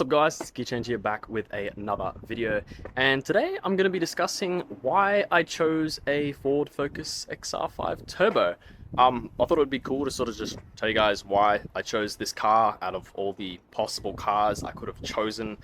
What's up guys, it's TheGearChange here back with another video, and today I'm going to be discussing why I chose a Ford Focus XR5 Turbo. I thought it would be cool to sort of just tell you guys why I chose this car out of all the possible cars I could have chosen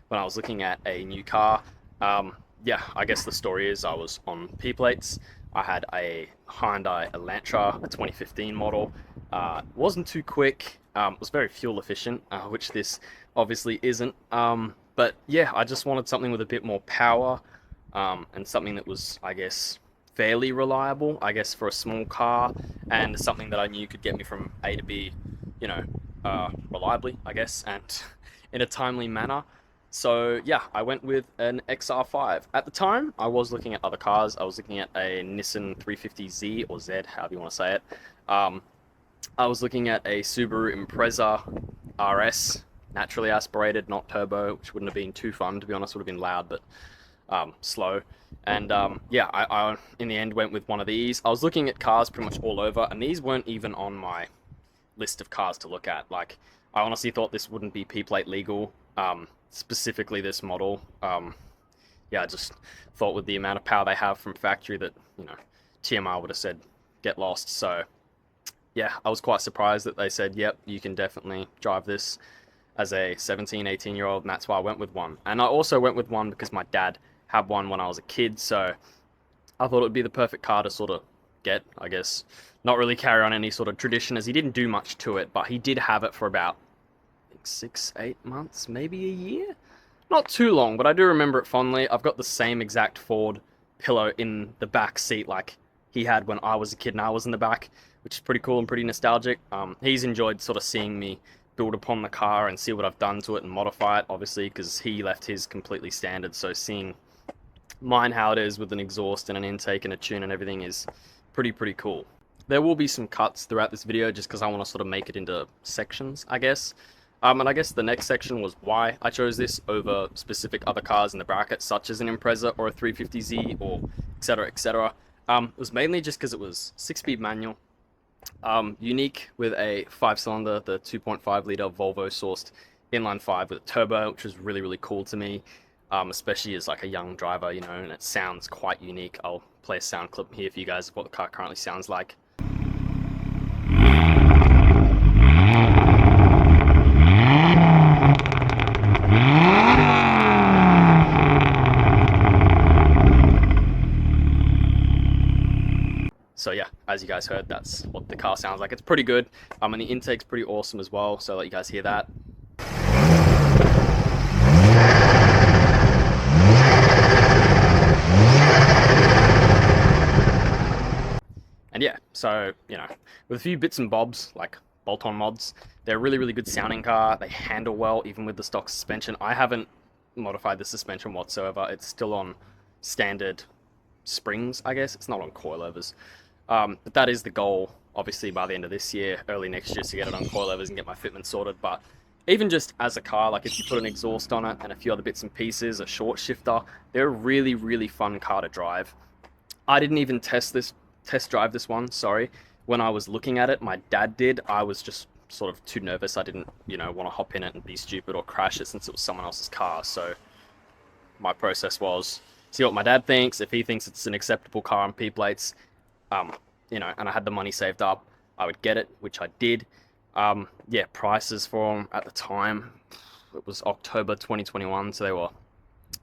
when I was looking at a new car. Yeah, I guess the story is I was on P-plates. I had a Hyundai Elantra, a 2015 model. It wasn't too quick. It was very fuel efficient, which this obviously isn't. But yeah, I just wanted something with a bit more power, and something that was, I guess, fairly reliable, I guess, for a small car, and something that I knew could get me from A to B, you know, reliably, I guess, and in a timely manner. So yeah, I went with an XR5. At the time, I was looking at other cars. I was looking at a Nissan 350Z, or Z, however you want to say it. I was looking at a Subaru Impreza RS, naturally aspirated, not turbo, which wouldn't have been too fun, to be honest. Would have been loud, but slow. And yeah, I in the end went with one of these. I was looking at cars pretty much all over, and these weren't even on my list of cars to look at. Like, I honestly thought this wouldn't be P-plate legal, specifically this model. Yeah, I just thought with the amount of power they have from factory that, you know, TMR would have said get lost. So yeah, I was quite surprised that they said, yep, you can definitely drive this as a 17, 18-year-old, and that's why I went with one. And I also went with one because my dad had one when I was a kid, so I thought it would be the perfect car to sort of get, I guess, not really carry on any sort of tradition, as he didn't do much to it, but he did have it for about, I think, 6-8 months, maybe a year? Not too long, but I do remember it fondly. I've got the same exact Ford pillow in the back seat like he had when I was a kid and I was in the back, which is pretty cool and pretty nostalgic. He's enjoyed sort of seeing me build upon the car and see what I've done to it and modify it, obviously, because he left his completely standard. So seeing mine how it is with an exhaust and an intake and a tune and everything is pretty cool. There will be some cuts throughout this video just because I want to sort of make it into sections, I guess. And I guess the next section was why I chose this over specific other cars in the bracket, such as an Impreza or a 350Z or etc, etc. It was mainly just because it was 6-speed manual. Unique with a 5-cylinder, the 2.5 liter Volvo sourced inline 5 with a turbo, which was really cool to me, especially as like a young driver, you know, and it sounds quite unique. I'll play a sound clip here for you guys of what the car currently sounds like. So yeah, as you guys heard, that's what the car sounds like. It's pretty good, and the intake's pretty awesome as well, so I'll let you guys hear that. And yeah, so, you know, with a few bits and bobs, like bolt-on mods, they're a really good sounding car. They handle well, even with the stock suspension. I haven't modified the suspension whatsoever. It's still on standard springs, I guess. It's not on coilovers. But that is the goal, obviously, by the end of this year, early next year, to get it on coilovers and get my fitment sorted. But even just as a car, like if you put an exhaust on it and a few other bits and pieces, a short shifter, they're a really fun car to drive. I didn't even test drive this one, sorry. When I was looking at it, my dad did. I was just sort of too nervous. I didn't, you know, want to hop in it and be stupid or crash it since it was someone else's car. So my process was see what my dad thinks. If he thinks it's an acceptable car on P-plates, you know, and I had the money saved up, I would get it, which I did. Yeah, prices for them at the time, it was October 2021, so they were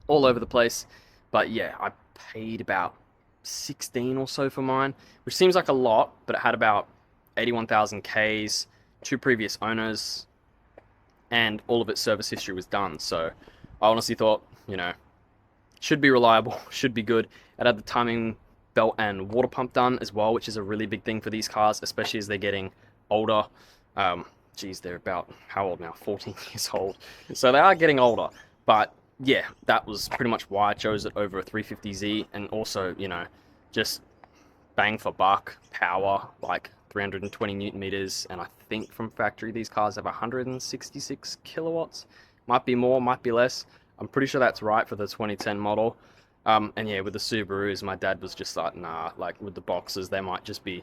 all over the place. But yeah, I paid about 16 or so for mine, which seems like a lot, but it had about 81,000 Ks, 2 previous owners, and all of its service history was done. So I honestly thought, you know, should be reliable, should be good. It had the timing belt and water pump done as well, which is a really big thing for these cars, especially as they're getting older. Geez, they're about, how old now? 14 years old. So they are getting older. But yeah, that was pretty much why I chose it over a 350Z. And also, you know, just bang for buck, power, like 320 Newton meters. And I think from factory, these cars have 166 kilowatts. Might be more, might be less. I'm pretty sure that's right for the 2010 model. And yeah, with the Subarus, my dad was just like, nah, like with the boxes, they might just be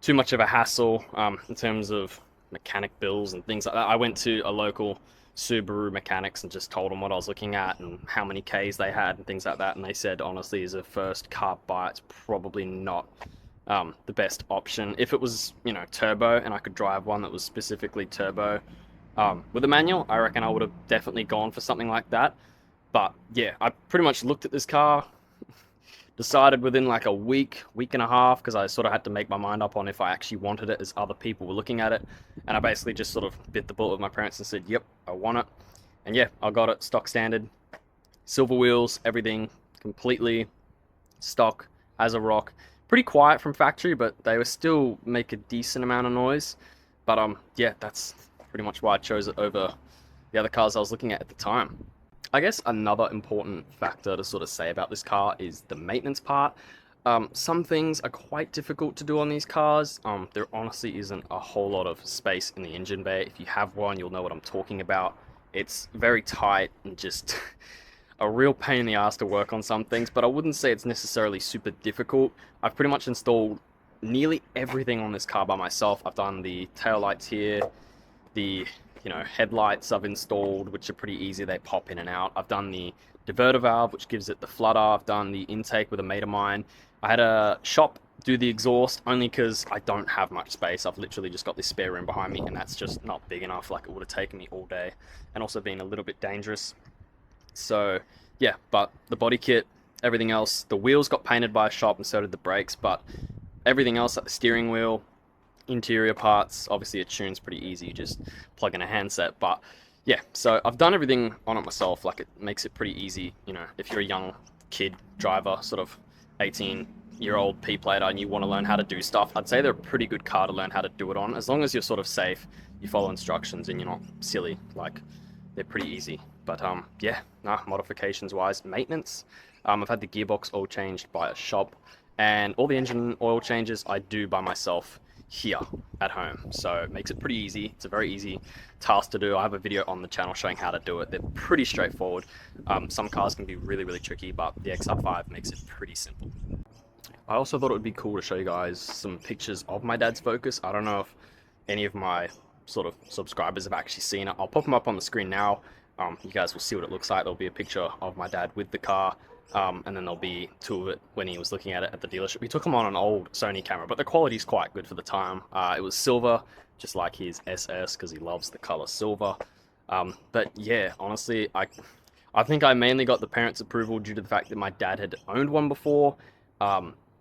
too much of a hassle in terms of mechanic bills and things like that. I went to a local Subaru mechanics and just told them what I was looking at and how many Ks they had and things like that. And they said, honestly, as a first car buy, it's probably not the best option. If it was, you know, turbo and I could drive one that was specifically turbo with a manual, I reckon I would have definitely gone for something like that. But yeah, I pretty much looked at this car, decided within like a week and a half, because I sort of had to make my mind up on if I actually wanted it as other people were looking at it. And I basically just sort of bit the bullet with my parents and said, yep, I want it. And yeah, I got it, stock standard, silver wheels, everything completely stock as a rock. Pretty quiet from factory, but they were still make a decent amount of noise. But yeah, that's pretty much why I chose it over the other cars I was looking at the time. I guess another important factor to sort of say about this car is the maintenance part. Some things are quite difficult to do on these cars. There honestly isn't a whole lot of space in the engine bay. If you have one, you'll know what I'm talking about. It's very tight and just a real pain in the ass to work on some things, but I wouldn't say it's necessarily super difficult. I've pretty much installed nearly everything on this car by myself. I've done the taillights here, the headlights I've installed, which are pretty easy. They pop in and out. I've done the diverter valve, which gives it the flutter. I've done the intake with a mate of mine. I had a shop do the exhaust only because I don't have much space. I've literally just got this spare room behind me, and that's just not big enough. Like, it would have taken me all day and also been a little bit dangerous. So yeah, but the body kit, everything else, the wheels got painted by a shop and so did the brakes, but everything else, like the steering wheel, interior parts, obviously it tunes pretty easy, you just plug in a handset. But yeah, so I've done everything on it myself. Like, it makes it pretty easy, you know, if you're a young kid driver, sort of 18-year-old P-plater, and you want to learn how to do stuff, I'd say they're a pretty good car to learn how to do it on, as long as you're sort of safe, you follow instructions and you're not silly. Like, they're pretty easy. But yeah, modifications wise, maintenance, I've had the gearbox oil changed by a shop, and all the engine oil changes I do by myself here at home, so it makes it pretty easy. It's a very easy task to do. I have a video on the channel showing how to do it. They're pretty straightforward. Some cars can be really tricky, but the XR5 makes it pretty simple. I also thought it would be cool to show you guys some pictures of my dad's Focus. I don't know if any of my sort of subscribers have actually seen it. I'll pop them up on the screen now. You guys will see what it looks like. There'll be a picture of my dad with the car, and then there'll be two of it when he was looking at it at the dealership. We took him on an old Sony camera, but the quality's quite good for the time. It was silver, just like his SS, because he loves the color silver. But yeah, honestly, I think I mainly got the parents' approval due to the fact that my dad had owned one before.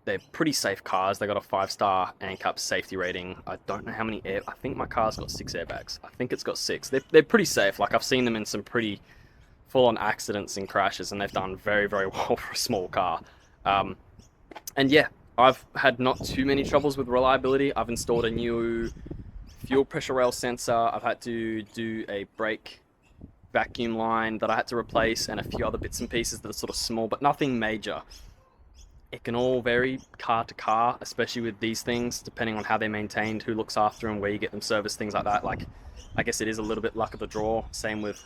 They're pretty safe cars. They got a 5-star ANCAP safety rating. I don't know how many I think my car's got 6 airbags. I think it's got 6. They're pretty safe. Like, I've seen them in some pretty full-on accidents and crashes, and they've done very well for a small car. And yeah, I've had not too many troubles with reliability. I've installed a new fuel pressure rail sensor. I've had to do a brake vacuum line that I had to replace, and a few other bits and pieces that are sort of small, but nothing major. It can all vary car to car, especially with these things, depending on how they're maintained, who looks after them, where you get them serviced, things like that. Like, I guess it is a little bit luck of the draw. Same with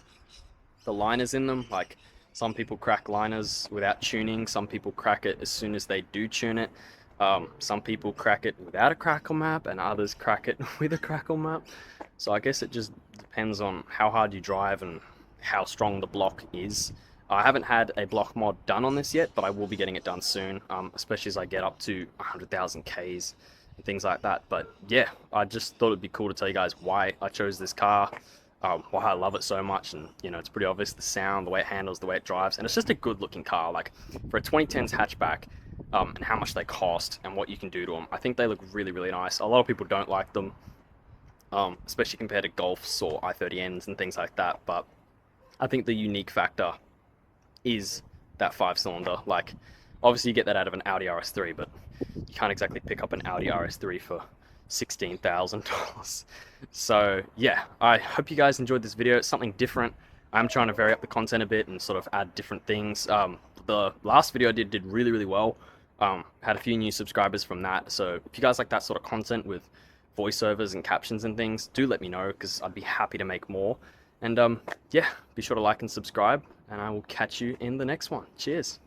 the liners in them. Like, some people crack liners without tuning. Some people crack it as soon as they do tune it. Some people crack it without a crackle map, and others crack it with a crackle map. So I guess it just depends on how hard you drive and how strong the block is. I haven't had a block mod done on this yet, but I will be getting it done soon, especially as I get up to 100,000 Ks and things like that. But yeah, I just thought it'd be cool to tell you guys why I chose this car, why I love it so much. And you know, it's pretty obvious, the sound, the way it handles, the way it drives, and it's just a good looking car. Like, for a 2010s hatchback, and how much they cost and what you can do to them, I think they look really nice. A lot of people don't like them, especially compared to Golfs or i30Ns and things like that, but I think the unique factor is that 5-cylinder. Like, obviously you get that out of an Audi RS3, but you can't exactly pick up an Audi RS3 for $16,000. So yeah, I hope you guys enjoyed this video. It's something different. I'm trying to vary up the content a bit and sort of add different things. The last video I did really well. Had a few new subscribers from that, so if you guys like that sort of content with voiceovers and captions and things, do let me know, because I'd be happy to make more. And yeah, be sure to like and subscribe, and I will catch you in the next one. Cheers.